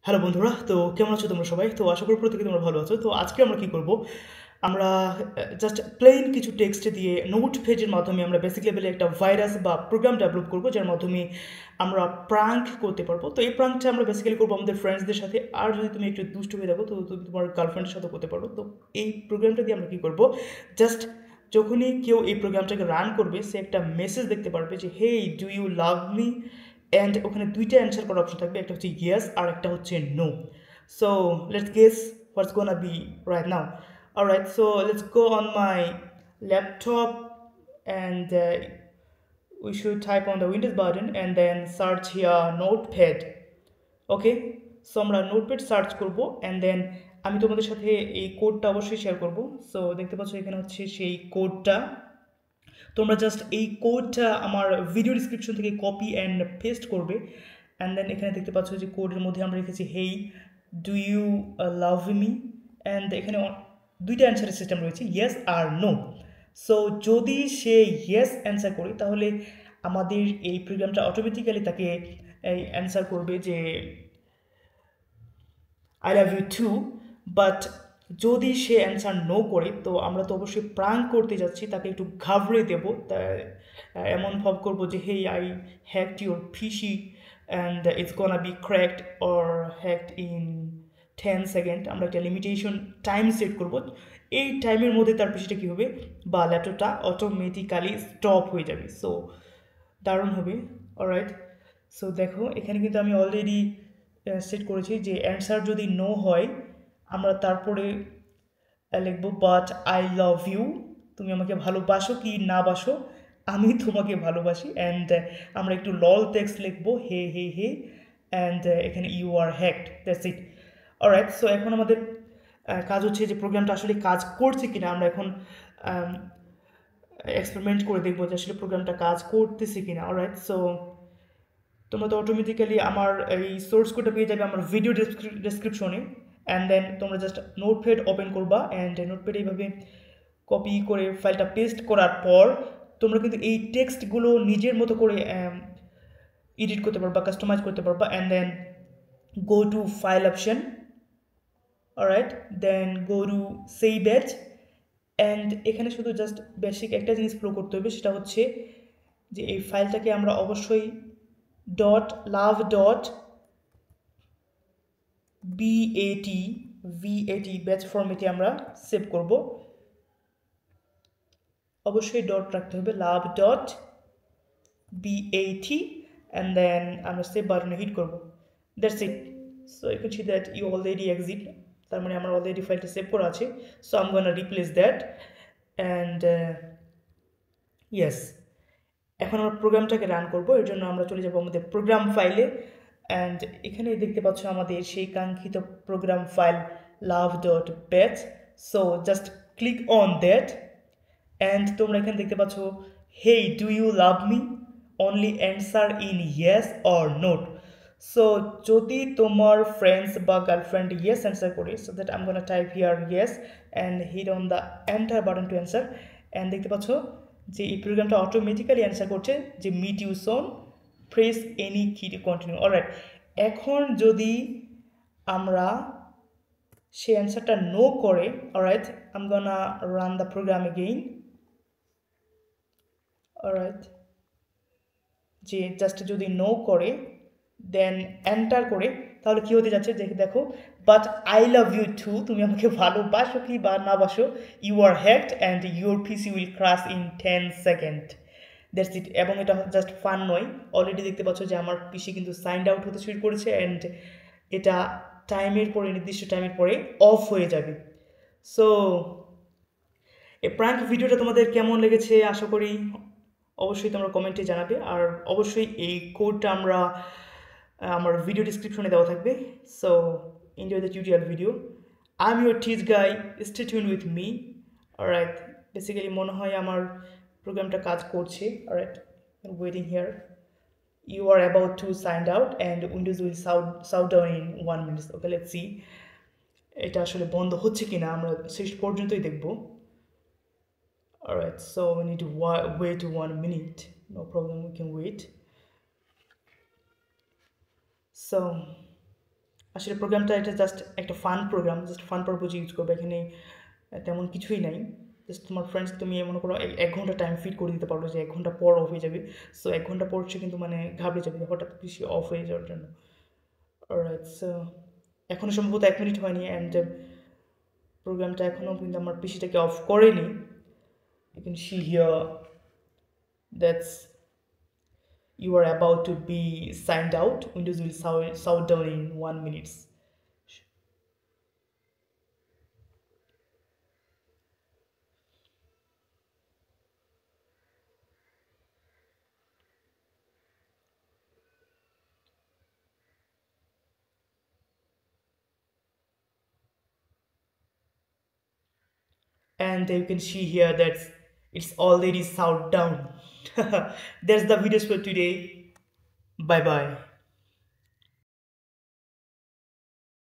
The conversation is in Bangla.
হ্যালো বন্ধুরা, তো কেমন আছো তোমরা সবাই? তো আশা করি প্রত্যেকে তোমরা ভালো আছো। তো আজকে আমরা কি করব, আমরা জাস্ট প্লেন কিছু টেক্সট দিয়ে নোট পেজের মাধ্যমে আমরা বেসিক লেভেলে একটা ভাইরাস বা প্রোগ্রাম ডেভেলপ করব, যার মাধ্যমে আমরা প্রাঙ্ক করতে পারবো। তো এই প্রাঙ্কটা আমরা বেসিক্যালি করবো আমাদের ফ্রেন্ডসদের সাথে। আর যদি তুমি একটু দুষ্ট হয়ে থাকো তো তুমি তোমার গার্লফ্রেন্ডের সাথে করতে পারো। তো এই প্রোগ্রামটা দিয়ে আমরা কী করবো, জাস্ট যখনই কেউ এই প্রোগ্রামটাকে রান করবে সে একটা মেসেজ দেখতে পারবে যে hey do you love me, and ওখানে দুইটা অ্যান্সার করার অপশন থাকবে, একটা হচ্ছে ইয়েস আর একটা হচ্ছে no. So let's guess what's gonna be right now. Alright, so let's go on my laptop and we should type on the Windows button and then search here notepad. Okay, so আমরা নোটপ্যাড সার্চ করব অ্যান্ড দেন আমি তোমাদের সাথে এই কোডটা অবশ্যই শেয়ার করব। সো দেখতে পাচ্ছ এখানে হচ্ছে সেই কোডটা। তোমরা জাস্ট এই কোডটা আমার ভিডিও ডিসক্রিপশন থেকে কপি অ্যান্ড পেস্ট করবে। অ্যান্ড দেন এখানে দেখতে পাচ্ছ যে কোডের মধ্যে আমরা রেখেছি hey do you love me, and এখানে দুইটা অ্যান্সারের সিস্টেম রয়েছে, ইয়েস আর নো। সো যদি সে ইয়েস অ্যান্সার করে তাহলে আমাদের এই প্রোগ্রামটা অটোমেটিক্যালি তাকে এই অ্যান্সার করবে যে I love you too. But যদি সে অ্যান্সার নো করে তো আমরা তো অবশ্যই প্রাঙ্ক করতে যাচ্ছি, তাকে একটু ঘাবড়ে দেবো, এমন ভাব করবো যে হেই I hacked your PC and it's gonna be cracked or hacked in 10 second. আমরা একটা লিমিটেশন টাইম সেট করব, এই টাইমের মধ্যে তার পিসিটা কী হবে বা ল্যাপটপটা অটোমেটিক্যালি স্টপ হয়ে যাবে। সো দারুণ হবে। অলরাইট, সো দেখো এখানে কিন্তু আমি অলরেডি সেট করেছি যে অ্যান্সার যদি নো হয় আমরা তারপরে লিখব বাট আই লাভ ইউ, তুমি আমাকে ভালোবাসো কি না বাসো, আমি তোমাকে ভালোবাসি। অ্যান্ড আমরা একটু লল টেক্সট লিখবো হে হে হে, অ্যান্ড এখানে you are hacked, that's it. Alright, so এখন আমাদের কাজ হচ্ছে যে প্রোগ্রামটা আসলে কাজ করছে কিনা আমরা এখন এক্সপেরিমেন্ট করে দেখবো যে আসলে প্রোগ্রামটা কাজ করতেছে কিনা। অলরাইট, সো তোমরা তো অটোমেটিক্যালি আমার এই সোর্স কোডটা পেয়ে যাবে আমার ভিডিও ডেসক্রিপশনে। অ্যান্ড দেন তোমরা জাস্ট নোটপ্যাড ওপেন করবা অ্যান্ড নোটপ্যাড এইভাবে কপি করে ফাইলটা পেস্ট করার পর তোমরা কিন্তু এই টেক্সটগুলো নিজের মতো করে এডিট করতে পারবা, কাস্টমাইজ করতে পারবা। And then go to file option, alright, then go to save as. And এখানে শুধু জাস্ট বেসিক একটা জিনিস ফলো করতে হবে, সেটা হচ্ছে যে এই ফাইলটাকে আমরা অবশ্যই dot love dot BAT VAT batch ফরম্যাটে আমরা সেভ করব। অবশ্যই ডট রাখতে হবে, love dot BAT, and then আমরা সেভ বাটনে হিট করব। That's it. So you can see that you already exit, তার মানে আমার অলরেডি ফাইলটা সেভ করা আছে। So I am gonna replace that and yes, এখন আমরা প্রোগ্রামটাকে রান করব। এর জন্য আমরা চলে যাব আমাদের প্রোগ্রাম ফাইলে। অ্যান্ড এখানে দেখতে পাচ্ছ আমাদের সেই কাঙ্ক্ষিত program file love dot batch. So just click on that and তোমরা এখানে দেখতে পাচ্ছ hey do you love me, only answer in yes or note. So যদি তোমার ফ্রেন্ডস বা গার্লফ্রেন্ড ইয়েস অ্যান্সার করে, so that I am gonna type here yes and hit on the enter button to answer. And দেখতে পাচ্ছ যে এই প্রোগ্রামটা অটোমেটিক্যালি অ্যান্সার করছে যে meet you soon, press any কি টু কন্টিনিউ। অলরাইট, এখন যদি আমরা সেই অ্যান্সারটা নো করে, alright I am gonna run the program again. Alright, যে জাস্ট যদি নো করে দেন এন্টার করে তাহলে কী হতে যাচ্ছে দেখো, but I love you too, তুমি আমাকে ভালোবাসো কি বা না বাসো, you are hacked and your PC will crash in 10 second. That's it. এবং এটা জাস্ট ফান নয়, অলরেডি দেখতে পাচ্ছ যে আমার পিসি কিন্তু সাইন্ড আউট হতে শুরু করেছে অ্যান্ড এটা টাইমের পরে, নির্দিষ্ট টাইমের পরে অফ হয়ে যাবে। সো এই প্র্যাঙ্ক ভিডিওটা তোমাদের কেমন লেগেছে আশা করি অবশ্যই তোমরা কমেন্টে জানাবে। আর অবশ্যই এই কোডটা আমরা আমার ভিডিও ডিসক্রিপশনে দেওয়া থাকবে। So enjoy the tutorial video. I am your teach guy, stay tune with me. Alright, basically মনে হয় আমার প্রোগ্রামটা কাজ করছে। Alright, waiting here, you are about to sign out and Windows will sound down in 1 minute. Okay, let's see এটা আসলে বন্ধ হচ্ছে কিনা আমরা শেষ পর্যন্তই দেখব। Alright, so we need to wait 1 minute. No problem, we can wait. So আসলে প্রোগ্রামটা এটা জাস্ট একটা ফান প্রোগ্রাম, জাস্ট ফান পারপোজে ইউজ করবে। এখানে তেমন কিছুই নাই। জাস্ট তোমার ফ্রেন্ডস তুমি মনে করো 1 ঘন্টা টাইম ফিট করে দিতে পারো যে 1 ঘন্টা পর অফ হয়ে যাবে। সো 1 ঘন্টা পর সে কিন্তু মানে ঘাবড়ে যাবে হঠাৎ বেশি অফ হয়ে যাওয়ার জন্য। অলরাইট, সো এখনও সম্ভবত 1 মিনিট হয়নি অ্যান্ড প্রোগ্রামটা এখনও কিন্তু আমার পিসিটাকে অফ করেনি। You can see here that's you are about to be signed out. Windows will sound down in 1 minute. And you can see here that it's already sound down. That's the videos for today. Bye bye.